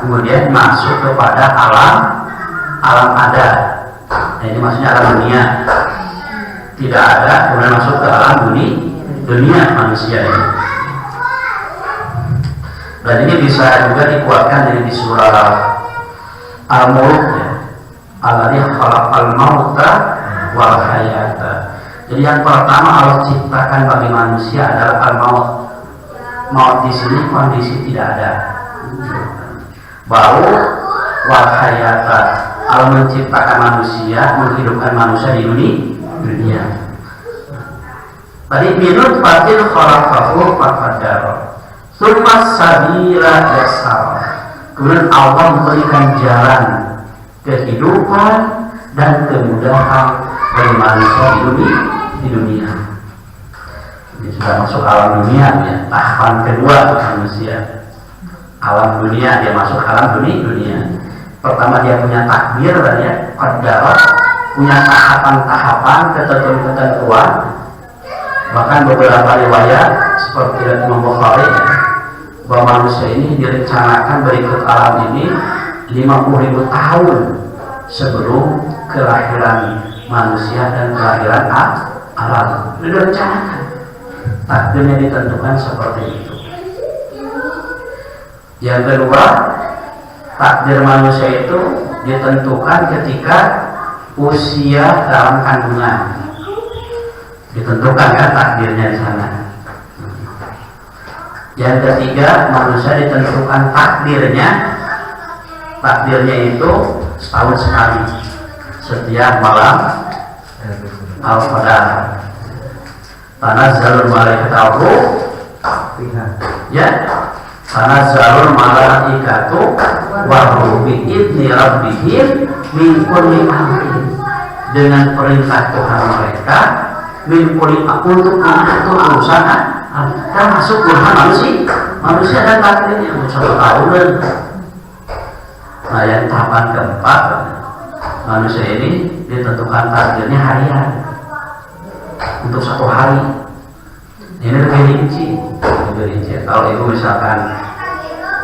kemudian masuk kepada alam ada. Nah, ini maksudnya alam dunia. Tidak ada kemudian masuk ke alam dunia manusia ini. Dan ini bisa juga dikuatkan dari di surah Al-Mulk ya. Alladzi khalaqal mauta wal hayata. Jadi yang pertama Allah ciptakan bagi manusia adalah al-maut. Maut di sini kondisi tidak ada. Baru wal hayata. Allah menciptakan manusia, menghidupkan manusia di dunia. Tadi minut fatil khalaqahu faqaddara. Tsumma sabila yassara. Kemudian Allah memberikan jalan kehidupan dan kemudahan bagi manusia di dunia. Ini sudah masuk alam dunia ya, tahapan kedua manusia. Alam dunia, dia masuk alam dunia. Pertama dia punya takdir dan ya, qaddara, punya tahapan-tahapan, ketentuan. Bahkan beberapa riwayat seperti Imam Bukhari ya, bahwa manusia ini direncanakan berikut alam ini 50.000 tahun sebelum kelahiran manusia dan kelahiran alam. Itu direncanakan, takdirnya ditentukan seperti itu. Yang kedua, takdir manusia itu ditentukan ketika usia dalam kandungan. Ditentukan kan takdirnya di sana. Yang ketiga, manusia ditentukan takdirnya itu setahun sekali, setiap malam Al-Qadar. Tanazzalul malaikatu ya, tanazzalul malaikatu wa ruhu bi idzni rabbihim min kulli amrin, dengan perintah Tuhan mereka min kulli untuk urusan termasuk urusan manusia dan takdirnya untuk 1 tahunan. Nah, yang tahapan keempat, manusia ini ditentukan takdirnya harian untuk 1 hari. Ini lebih rinci. Kalau ibu misalkan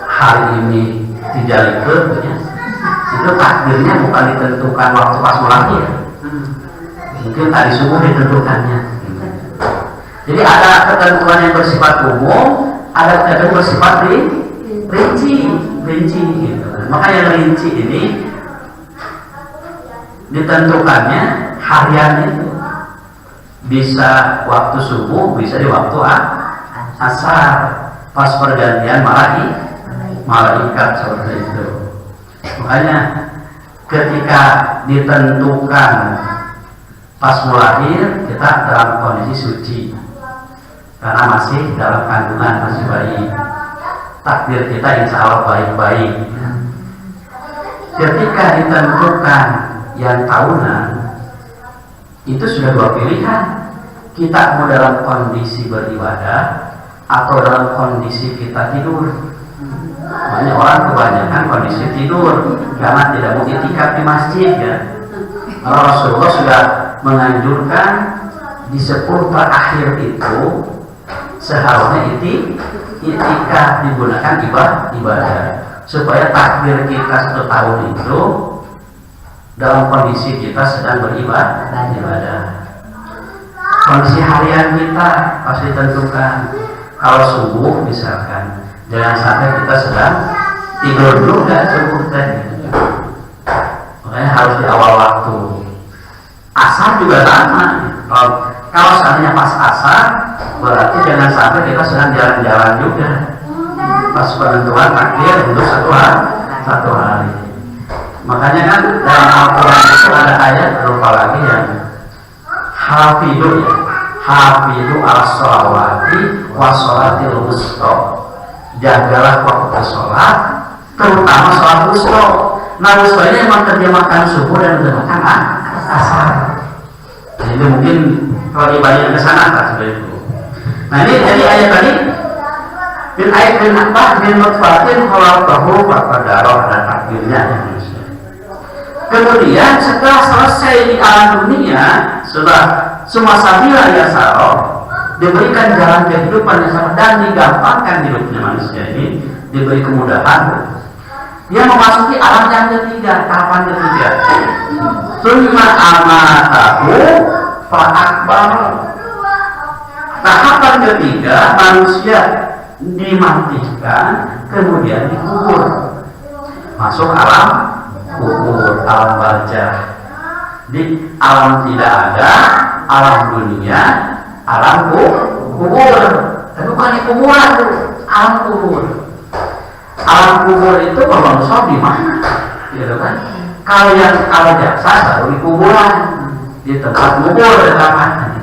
hari ini tidak libur, ya, itu takdirnya bukan ditentukan waktu pas melahir. Mungkin tadi subuh ditentukannya. Jadi ada ketentuan yang bersifat umum, ada ketentuan bersifat rinci gitu. Maka yang rinci ini ditentukannya harian itu, bisa waktu subuh, bisa di waktu asar, pas pergantian malaikat seperti itu. Makanya ketika ditentukan pas melahir, kita dalam kondisi suci karena masih dalam kandungan, masih bayi. Takdir kita insya Allah baik-baik. Ketika ditentukan yang tahunan, itu sudah 2 pilihan. Kita mau dalam kondisi beribadah atau dalam kondisi kita tidur. Banyak orang kebanyakan kondisi tidur karena tidak mau itikaf di masjid ya. Rasulullah sudah menganjurkan di 10 terakhir itu seharusnya itikaf digunakan ibadah supaya takdir kita 1 tahun itu dalam kondisi kita sedang beribadah. Kondisi harian kita pasti ditentukan. Kalau subuh misalkan, jangan sampai kita sedang tidur juga subuh tadi. Makanya harus di awal waktu. Asar juga sama. Kalau seandainya pas asar, berarti jangan sampai kita sedang jalan-jalan juga. Pas penentuan takdir untuk 1 hari. Makanya kan dalam Al-Quran itu ada ayat berupa lagi yang hafidu as-sholawati was-sholatil wusta. Jagalah waktu sholat, terutama sholat wusta. Nah, wusta ini memang terjemahkan subuh dan terjemahkan asar. Jadi mungkin kalau ibadahnya ke sana tak seperti itu. Nah, ini jadi ayat tadi bin ayat bin apa bin nutfatin khalaqahu faqaddara, ada takdirnya. Kemudian setelah selesai di alam dunia, sudah semua sabila yasara, diberikan jalan kehidupan yang sama dan digampangkan hidupnya manusia ini, diberi kemudahan. Dia memasuki alam yang ketiga, tahapan ketiga. Summa amatahu fa akbar. Tahapan ketiga, manusia dimatikan kemudian dikubur. Masuk alam kubur, alam barzah. Di alam tidak ada, alam dunia, alam kubur. Tapi bukan di kuburan tuh, alam kubur. Alam kubur itu kalau manusia di mana? Gitu kan? Kalau yang alam jaksa baru di kuburan, di tempat kubur rekaman.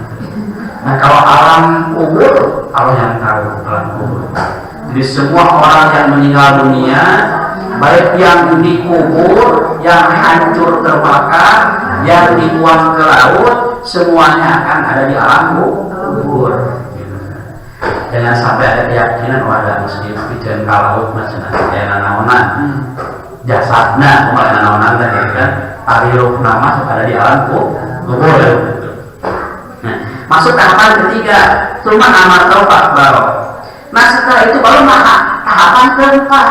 Nah kalau alam kubur, Allah yang tahu alam kubur. Jadi semua orang yang meninggal dunia, baik yang dikubur, yang hancur terbakar, yang dibuang ke laut, semuanya akan ada di alam kubur. Jangan sampai ada keyakinan ada muslim bikin ke laut macam nanaonan jasadnya, mulai nanaonan kan, ariruh nama ada di alam kubur. Masuk tahapan ketiga, cuma amal taubat baru. Nah setelah itu baru tahapan keempat,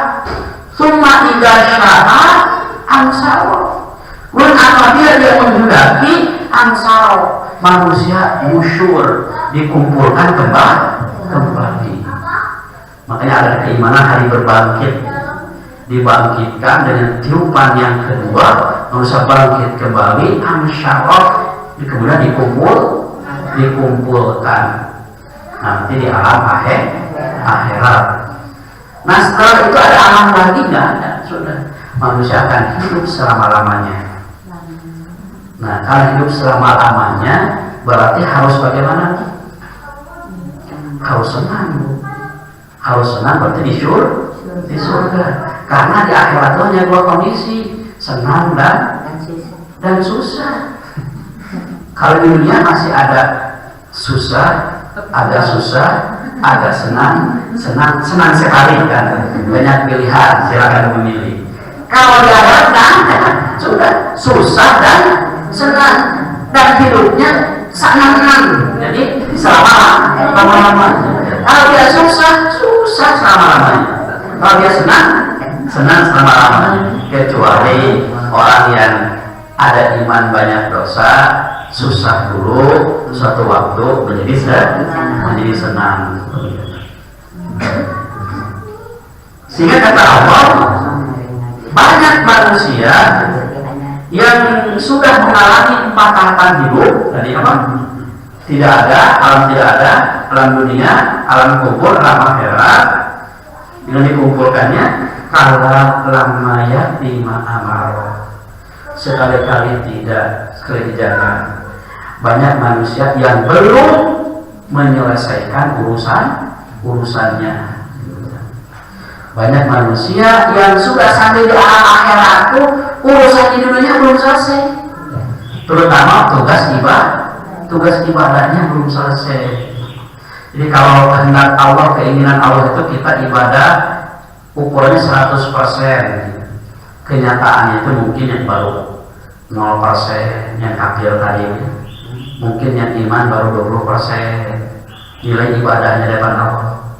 cuma tiga syarat ansaro. Kemudian apabila dia menghendaki ansaro, manusia musyur dikumpulkan kembali. Makanya ada keimanan hari berbangkit, dibangkitkan dengan tiupan yang kedua, manusia bangkit kembali ansaro, kemudian dikumpulkan nanti di alam akhirat. Nah setelah itu ada alam lagi nggak ada, sudah manusia akan hidup selama-lamanya. Nah kalau hidup selama-lamanya berarti harus bagaimana? Harus senang berarti di surga. Karena di akhirat itu hanya dua kondisi, senang dan susah. Kalau di dunia masih ada susah, ada senang sekali kan, banyak pilihan, silakan memilih. Kalau di akhirat sudah susah dan senang, dan hidupnya senang, jadi selama-lamanya. Kalau dia susah selama-lamanya. Kalau dia senang selama-lamanya. Kecuali orang yang ada iman banyak dosa, susah dulu, suatu waktu menjadi senang. Sehingga kata Allah, banyak manusia yang sudah mengalami 4 tahapan hidup. Tadi apa? Tidak ada, alam dunia, alam kubur, alam akhirat. Bila dikumpulkannya, kalau lamaya lima amaro, sekali-kali tidak kerjaan. Banyak manusia yang belum menyelesaikan urusannya. Banyak manusia yang sudah sampai di alam akhirat itu urusan di dunia belum selesai. Terutama tugas ibadahnya belum selesai. Jadi kalau kehendak Allah, keinginan Allah itu kita ibadah ukurannya 100%. Kenyataannya itu mungkin yang baru 0%, yang kafir tadi mungkin yang iman baru 20% nilai ibadahnya depan Allah.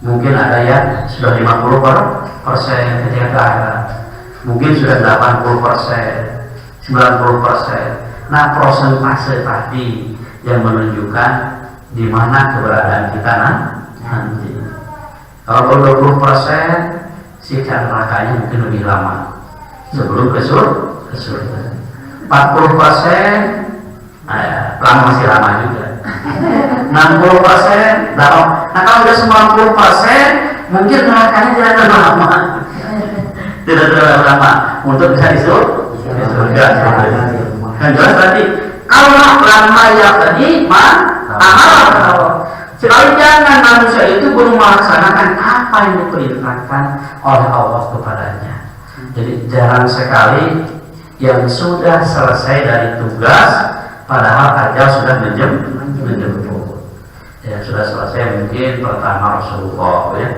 Mungkin ada yang sudah 50% ketika ke akhirat, mungkin sudah 80%, 90%. Nah prosentase tadi yang menunjukkan di mana keberadaan kita nanti. Kalau 20% siksa nerakanya mungkin lebih lama sebelum ke surga. 40% lama, masih lama juga. 60% lama. Nah kalau udah 90% mungkin nerakanya tidak terlalu lama. Tidak terlalu lama untuk bisa surga. Kan jelas tadi. Kalau lama ya tadi amal. Sekali jangan manusia itu belum melaksanakan apa yang diperintahkan oleh Allah kepadanya. Jadi jarang sekali yang sudah selesai dari tugas padahal ajal sudah menjemput. Ya sudah selesai mungkin pertama Rasulullah ya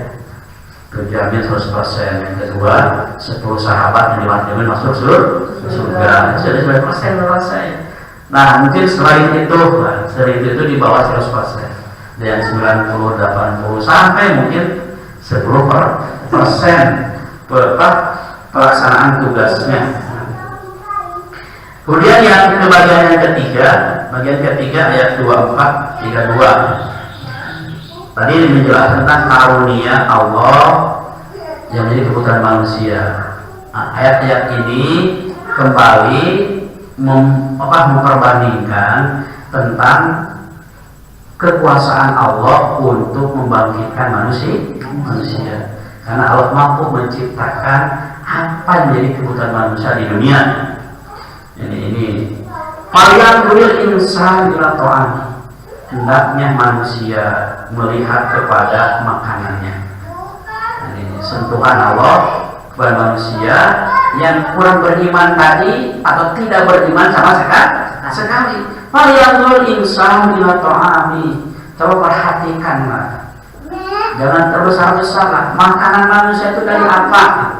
terjamin 100%, yang kedua 10 sahabat yang diwajibkan masuk surga sudah 100% selesai. Nah mungkin selain itu di bawah 100%. Dan 90, 80 sampai mungkin 10% pelaksanaan tugasnya. Kemudian yang bagian yang ketiga, bagian ketiga ayat 24, 32. Tadi menjelaskan tentang karunia Allah yang menjadi kebutuhan manusia. Nah, ayat-ayat ini kembali memperbandingkan tentang kekuasaan Allah untuk membangkitkan manusia. Karena Allah mampu menciptakan apa yang menjadi kebutuhan manusia di dunia. Ini falyanzuril insanu ila ta'ami. Hendaknya manusia melihat kepada makanannya. Ini sentuhan Allah kepada manusia yang kurang beriman tadi atau tidak beriman sama sekali. Falyanzuril insanu ila ta'ami. Coba perhatikanlah. Jangan terbesar-besar lah. Makanan manusia itu dari apa?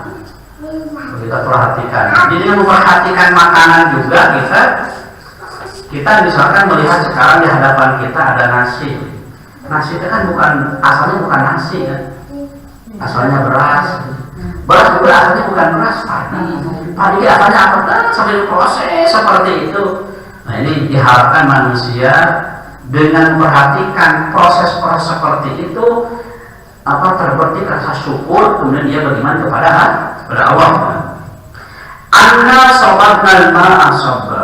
Kita perhatikan. Jadi memperhatikan makanan juga kita misalkan melihat sekarang di hadapan kita ada nasi. Nasi itu kan asalnya bukan nasi kan. Asalnya beras. Beras juga asalnya bukan beras, padi asalnya apa kan sampai diproses seperti itu. Nah, ini diharapkan manusia dengan memperhatikan proses-proses seperti itu terbetik rasa syukur, kemudian dia beriman kepada Allah. Anna sabarnal ma'a sabba.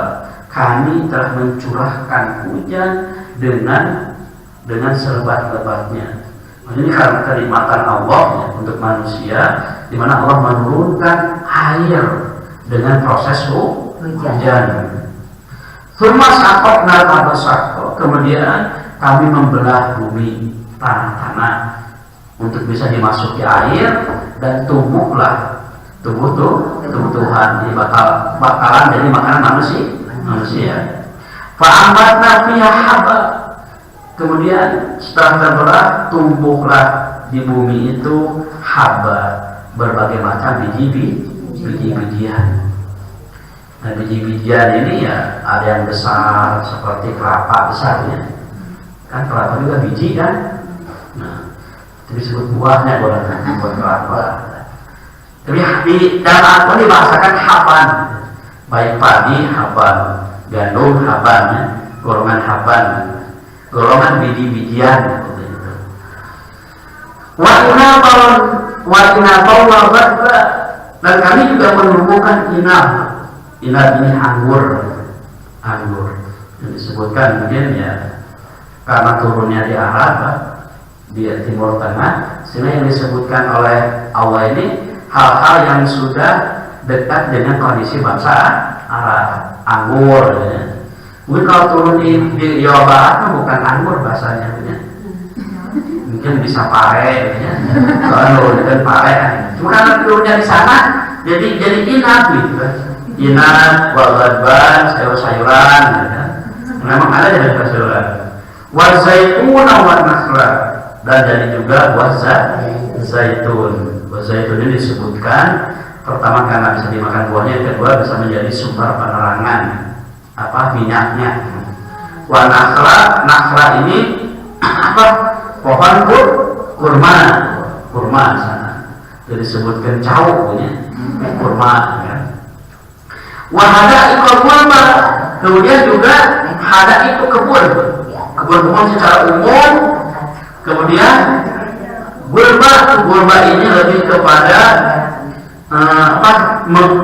Kami telah mencurahkan hujan dengan selebat-lebatnya. Ini karena kenikmatan Allah ya, untuk manusia, di mana Allah menurunkan air dengan proses hujan. Tsumma saqaqnal arda saqqa. Kemudian kami membelah bumi tanah-tanah untuk bisa dimasuki air dan tumbuhlah tumbuh-tumbuhan ini bakalan jadi makanan manusia. Fa'ambatna fiha habba. Kemudian setelah terbelah tumbuhlah di bumi itu habba, berbagai macam biji-bijian. Nah, biji-bijian ini ya ada yang besar seperti kelapa besarnya. Kan kelapa juga biji kan? Nah, itu disebut buahnya buat kelapa. Tapi di dalam Al-Quran dibahasakan haban, baik padi haban, gandum haban, golongan haban, golongan biji-bijian seperti itu. Wa inabau dan kami juga menumbuhkan inab. Inab ini anggur yang disebutkan mungkin ya karena turunnya di Arab di Timur Tengah, sehingga yang disebutkan oleh Allah ini hal-hal yang sudah dekat dengan kondisi bangsa Arab, anggur ya. Mungkin kalau turun di Jawa Barat bukan anggur bahasanya ya. Mungkin bisa pare ya. Kalau kan pare cuma karena turunnya di sana jadi inab gitu kan. Inab, wal-ghadban, sayur-sayuran ya. Memang ada dari sayuran. Wa zaituna wa nakhla, dan jadi juga buah zaitun. Buah zaitun ini disebutkan pertama karena bisa dimakan buahnya, yang kedua bisa menjadi sumber penerangan minyaknya. Wa nakhla ini pohon kurma sana. Jadi disebutkan cau punya kurma ya. Wa hada'iqal kurma, kemudian juga hada'iq itu kebun secara umum. Kemudian gurba ini lebih kepada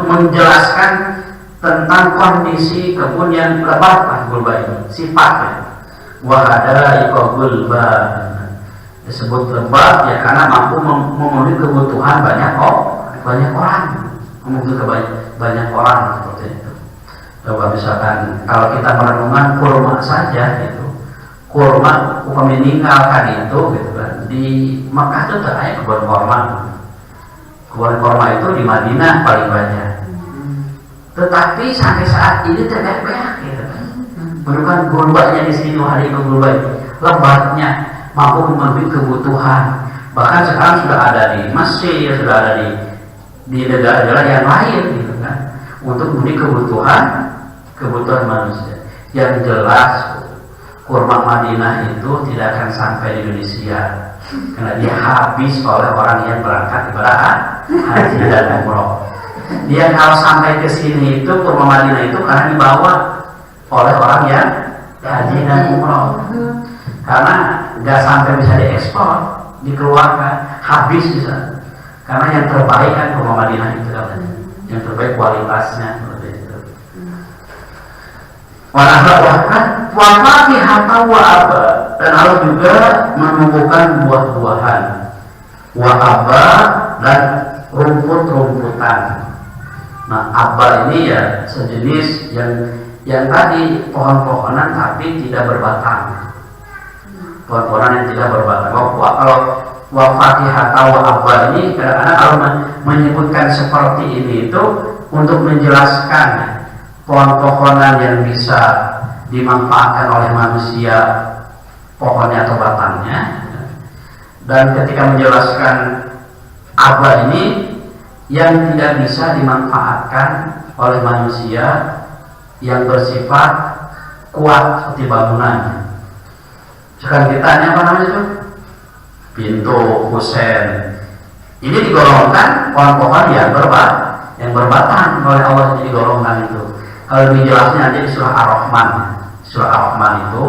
menjelaskan tentang kondisi kebun yang lebat gurba ini sifatnya. Wahada ikogulba disebut lebat ya karena mampu memenuhi kebutuhan banyak orang, banyak orang seperti itu. Coba misalkan kalau kita merenungkan kurma saja gitu, kurma meninggalkan itu gitu kan. Di Mekah itu ada kebun kurma itu di Madinah paling banyak. Tetapi sampai saat ini terbeak gitu kan. Menemukan gurbanya di sini hari itu gurba lebatnya mampu memenuhi kebutuhan. Bahkan sekarang sudah ada di Mesir, sudah ada di negara-negara yang lain gitu kan, untuk memenuhi kebutuhan manusia. Yang jelas kurma Madinah itu tidak akan sampai di Indonesia karena dia habis oleh orang yang berangkat ibadah haji dan umroh. Dia kalau sampai ke sini itu Purba Madinah itu karena dibawa oleh orang yang haji dan umroh. Karena nggak sampai bisa diekspor, dikeluarkan, habis bisa. Karena yang terbaik kan Purba Madinah itu katanya, yang terbaik kualitasnya seperti itu. Wafati hatta wa aba, dan Allah juga menumbuhkan buah-buahan, wa aba, dan rumput-rumputan. Nah, aba ini ya sejenis yang tadi pohon-pohonan tapi tidak berbatang. Pohon-pohonan yang tidak berbatang. Kalau wafati hatta wa aba ini kadang-kadang kalau menyebutkan seperti ini itu untuk menjelaskan pohon-pohonan yang bisa dimanfaatkan oleh manusia, pohonnya atau batangnya. Dan ketika menjelaskan aba ini yang tidak bisa dimanfaatkan oleh manusia yang bersifat kuat seperti bangunan. Sekarang kita tanya apa namanya itu? Pintu, kusen. Ini digolongkan pohon-pohon yang berbatang oleh Allah, jadi golongan itu. Kalau lebih jelasnya nanti di surah Ar-Rahman. Surah Ar-Rahman itu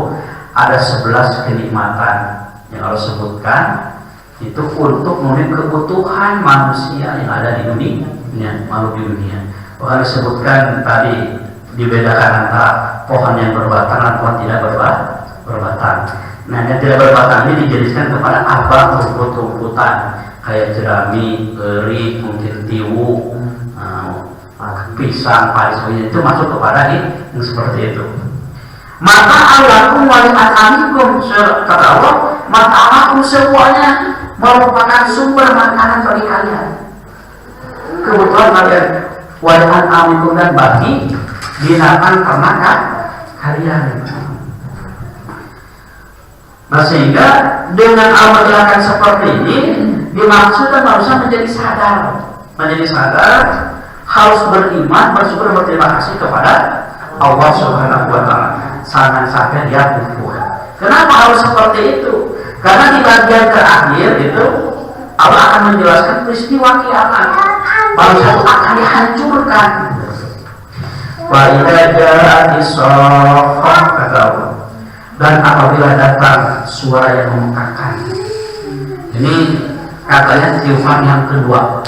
ada 11 kenikmatan yang Allah sebutkan itu untuk memenuhi kebutuhan manusia yang ada di dunia, makhluk di dunia. Bahkan disebutkan tadi dibedakan antara pohon yang berbatang dan pohon tidak berbatang. Nah, yang tidak berbatang ini dijelaskan kepada apa rumput-rumputan kayak jerami, eri, mungkin tiwu, pisang, padi, sebagainya itu masuk kepada ini yang seperti itu. Maka Allahum wali atamikum, kata Allah, maka Allahum semuanya merupakan sumber makanan bagi kalian, kebutuhan kalian, wali atamikum, dan bagi binatang ternak kalian. Nah, sehingga dengan Allah menjelaskan seperti ini dimaksudkan manusia menjadi sadar, harus beriman, bersyukur, berterima kasih kepada Allah Subhanahu wa Ta'ala. Jangan sampai dia kufur. Kenapa harus seperti itu? Karena di bagian terakhir itu Allah akan menjelaskan peristiwa kiamat. Manusia itu akan dihancurkan. Wa idza ja'ati shaqqah, kata Allah. Dan apabila datang suara yang memekakan. Ini katanya tiupan yang kedua.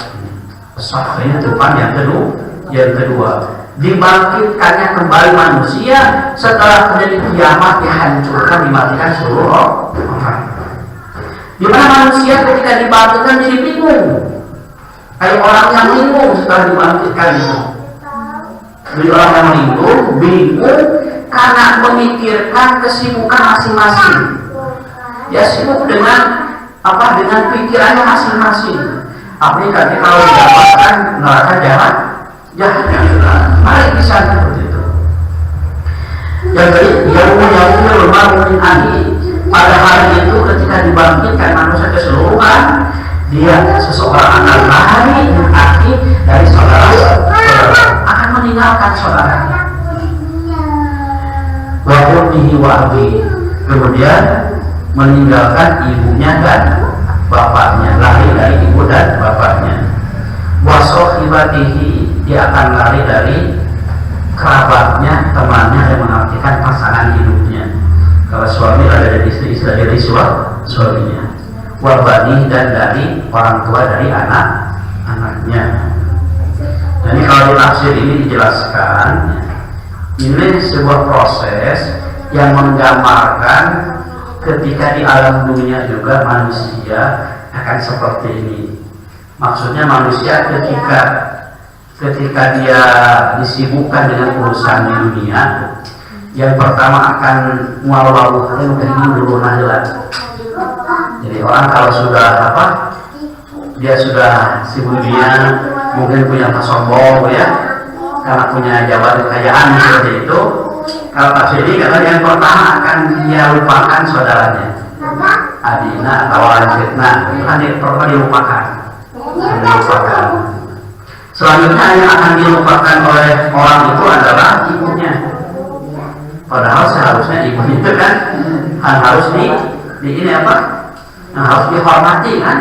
Soalnya tiupan yang kedua, dibangkitkannya kembali manusia setelah terjadi kiamat, dihancurkan, dimatikan seluruh orang. Di mana manusia ketika dibangkitkan jadi bingung, kayak orang yang bingung setelah dibangkitkan itu. Jadi orang yang bingung karena memikirkan kesibukan masing-masing. Dia sibuk dengan pikirannya masing-masing. Apalagi kalau didapatkan neraka jahat, mari bisa seperti itu. Yang kedua, pada hari itu ketika dibangkitkan manusia keseluruhan, dia seseorang akan lari dari saudara, akan meninggalkan saudaranya. Wa ummihi wa abi, kemudian meninggalkan ibunya dan bapaknya, lari dari ibu dan bapaknya. Wa sohibatihi, dia akan lari dari kerabatnya, temannya, yang mengartikan pasangan hidupnya. Kalau suami ada dari istri, istri dari suaminya. Wa bani, dan dari orang tua dari anak-anaknya. Jadi kalau di tafsir ini dijelaskan, ini sebuah proses yang menggambarkan ketika di alam dunia juga manusia akan seperti ini. Maksudnya manusia ketika dia disibukkan dengan urusan di dunia, yang pertama akan mual-waluhnya dulu nahilan. Jadi orang kalau sudah dia sudah sibuk dunia, mungkin punya sombong ya, karena punya jabatan kekayaan seperti itu. Kalau tafsir ini kata yang pertama akan dia lupakan saudaranya, adina atau lanjutna, itu kan yang pertama dilupakan. Selanjutnya yang akan dilupakan oleh orang itu adalah ibunya. Padahal seharusnya ibunya itu kan harus harus dihormati kan.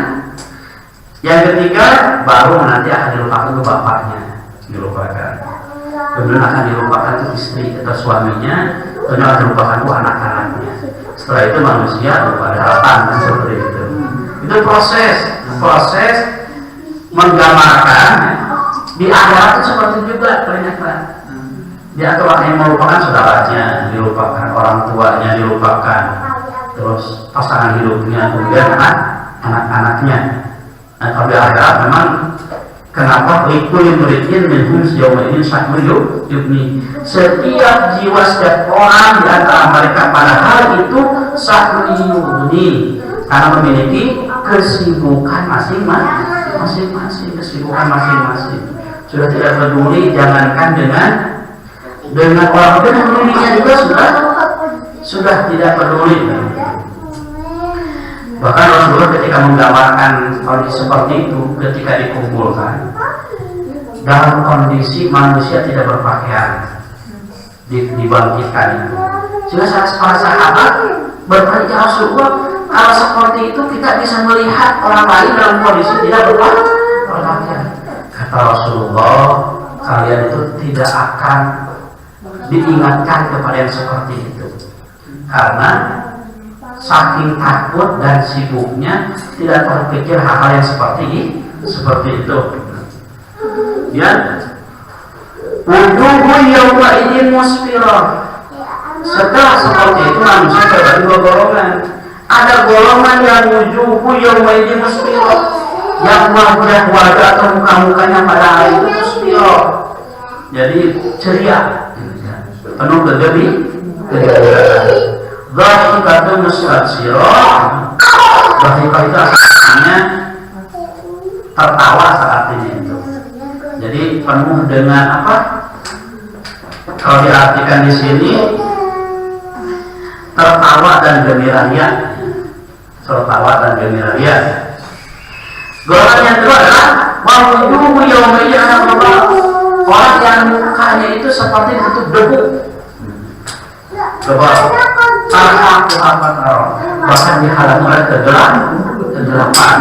Yang ketiga baru nanti akan dilupakan ke bapaknya. dilupakan. Kemudian akan dilupakan itu istri atau suaminya, kemudian akan dilupakan itu anak-anaknya. Setelah itu manusia lupa daratan kan seperti itu. Itu proses menggambarkan di akhirat itu seperti juga ternyata. Di akhirat yang melupakan saudaranya, dilupakan orang tuanya, dilupakan terus pasangan hidupnya, kemudian anak-anaknya. Nah, kalau di akhirat memang kenapa likulli mri'in minhum yawma idzin sya'nun yughni. Setiap jiwa, setiap orang di antara mereka pada hari itu sya'nun yughni, karena memiliki kesibukan masing-masing, kesibukan masing-masing. Sudah tidak peduli, jangankan dengan orang dengan dirinya juga sudah tidak peduli. Bahkan Rasulullah ketika menggambarkan kondisi seperti itu, ketika dikumpulkan dalam kondisi manusia tidak berpakaian, dibangkitkan itu, sehingga para sahabat bertanya, ya Rasulullah, kalau seperti itu kita bisa melihat orang lain dalam kondisi tidak berpakaian. Kata Rasulullah, kalian itu tidak akan diingatkan kepada yang seperti itu, karena saking takut dan sibuknya tidak terpikir hal-hal yang seperti itu. Ya, wujuhu yawma idzin musfirah. Setelah seperti itu manusia terbagi dua golongan. Ada golongan yang wujuhu yawma idzin musfirah, yang wajah atau muka-mukanya pada hari itu musfirah, jadi ceria, penuh kegembiraan. Dhahikatun mustabshirah. Dhahikah itu artinya tertawa saat ini itu. Jadi penuh dengan apa? Kalau diartikan di sini, tertawa dan gembira ria. Tertawa dan gembira ria. Golongan yang kedua adalah wujuhu yawma idzin, orang yang mukanya itu seperti bentuk debu. Coba bahkan dihalang oleh kegelapan,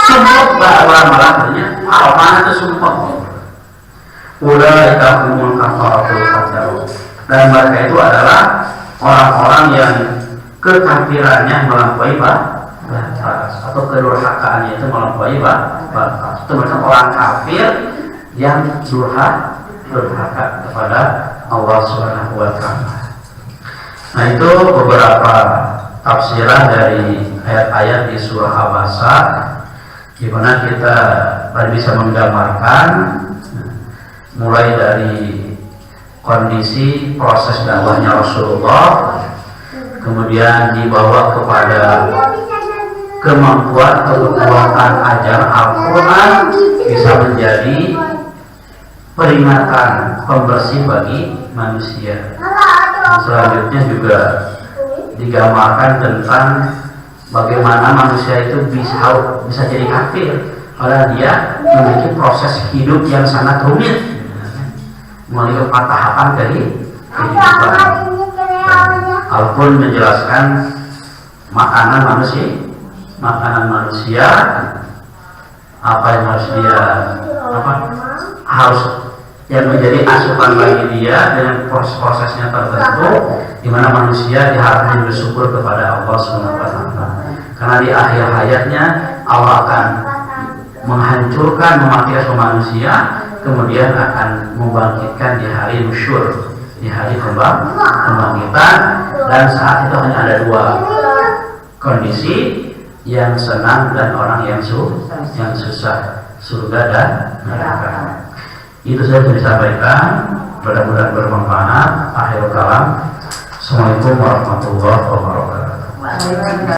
sumpah malamnya, mana itu sumpah. Udah ikhumul kafaratul fajar, dan mereka itu adalah orang-orang yang kekafirannya melampaui batas, atau kedurhakaannya itu melampaui batas. Itu mereka orang kafir yang durhaka kepada Allah Subhanahu wa Ta'ala. Nah, itu beberapa tafsiran dari ayat-ayat di surah Abasa, di mana kita bisa menggambarkan mulai dari kondisi proses dakwahnya Rasulullah, kemudian dibawa kepada kemampuan atau kekuatan ajar Al-Quran bisa menjadi peringatan pembersih bagi manusia. Selanjutnya juga digambarkan tentang bagaimana manusia itu bisa jadi kafir, padahal dia memiliki proses hidup yang sangat rumit, memiliki 4 tahapan dari kehidupan. Al-Quran menjelaskan makanan manusia, apa yang harus dia harus yang menjadi asupan bagi dia dengan prosesnya tertentu, di mana manusia diharapkan bersyukur kepada Allah SWT. Karena di akhir hayatnya Allah akan menghancurkan, mematikan manusia, kemudian akan membangkitkan di hari nusyur, di hari kebangkitan. Dan saat itu hanya ada 2 kondisi, yang senang dan orang yang susah, surga dan neraka. Itu saja yang disampaikan, mudah-mudahan bermanfaat. Akhirul kalam, assalamualaikum warahmatullahi wabarakatuh.